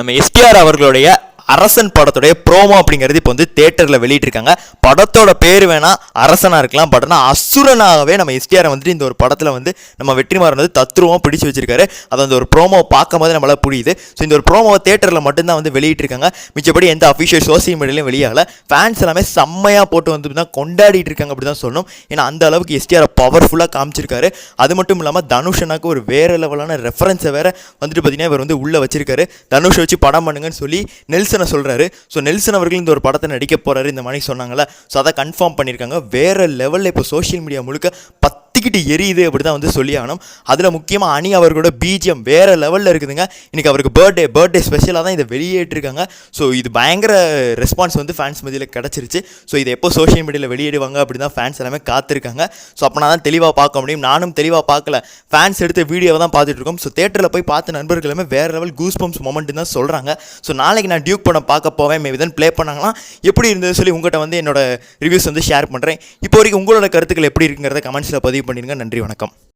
நம்ம எஸ்டிஆர் அவர்களுடைய அரசன் படத்துடைய ப்ரோமோ அப்படிங்கிறது இப்போ வந்து தேட்டரில் வெளியிட்டிருக்காங்க. படத்தோட பேர் வேணால் அரசனாக இருக்கலாம், பட் ஆனால் அசுரனாகவே நம்ம எஸ்டிஆரை வந்துட்டு இந்த ஒரு படத்தில் வந்து நம்ம வெற்றிமாறன் வந்து தத்ரூபமாக பிடிச்சி வச்சிருக்காரு. அதை அந்த ஒரு ப்ரோமோவை பார்க்கும் போது நம்மளால் புரியுது. ஸோ இந்த ஒரு ப்ரோமோவை தேட்டரில் மட்டும்தான் வந்து வெளியிட்டிருக்காங்க. மிச்சப்படி எந்த அஃபிஷியல் சோசியல் மீடியாலையும் வெளியாகலை. ஃபேன்ஸ் எல்லாமே செம்மையாக போட்டு வந்து தான் கொண்டாடிட்டு இருக்காங்க அப்படி தான் சொல்லணும். ஏன்னா அந்த அளவுக்கு எஸ்டிஆரை பவர்ஃபுல்லாக காமிச்சிருக்காரு. அது மட்டும் இல்லாமல் தனுஷனாக்கு ஒரு வேறு லெவலான ரெஃபரன்ஸை வேறு வந்துட்டு பார்த்தீங்கன்னா இவர் வந்து உள்ளே வச்சிருக்காரு. தனுஷை வச்சு படம் பண்ணுங்கன்னு சொல்லி நெல்சனை சொல்றாரு. ஸோ நெல்சன் அவர்கள் இந்த ஒரு படத்தை நடிக்க போறாரு இந்த மாதிரி சொன்னாங்கல்ல. ஸோ அதை கன்ஃபார்ம் பண்ணியிருக்காங்க. வேற லெவலில் இப்போ சோஷியல் மீடியா முழுக்க பத்திக்கிட்டு எரியுது அப்படி தான் வந்து சொல்லி ஆகணும். அதில் முக்கியமாக அனி அவர்களோட பிஜிஎம் வேற லெவலில் இருக்குதுங்க. இன்னைக்கு அவருக்கு பர்த்டே ஸ்பெஷலாக தான் இதை வெளியேற்றிருக்காங்க. ஸோ இது பயங்கர ரெஸ்பான்ஸ் வந்து ஃபேன்ஸ் மத்தியில் கிடச்சிருச்சு. ஸோ இதை எப்போ சோஷியல் மீடியாவில் வெளியிடுவாங்க அப்படி தான் ஃபேன்ஸ் எல்லாமே காத்திருக்காங்க. ஸோ அப்போ நான் தான் தெளிவாக பார்க்க முடியும். நானும் தெளிவாக பார்க்கல, ஃபேன்ஸ் எடுத்த வீடியோவை தான் பார்த்துட்டு இருக்கோம். ஸோ தேட்டரில் போய் பார்த்த நண்பர்கள் எல்லாமே வேற லெவல் கூஸ் பம்ப்ஸ் மொமெண்ட் தான் சொல்கிறாங்க. ஸோ நாளைக்கு நான் டியூக் படம் பார்க்க போவேன். மேபி தான் ப்ளே பண்ணாங்கன்னா எப்படி இருந்தது சொல்லி உங்கள்கிட்ட வந்து என்னோட ரிவ்யூஸ் வந்து ஷேர் பண்ணுறேன். இப்போ வரைக்கும் உங்களோட கருத்துக்கள் எப்படி இருக்குங்கிறத கமெண்ட்ஸில் பதிவு பண்ணிடுங்க. நன்றி, வணக்கம்.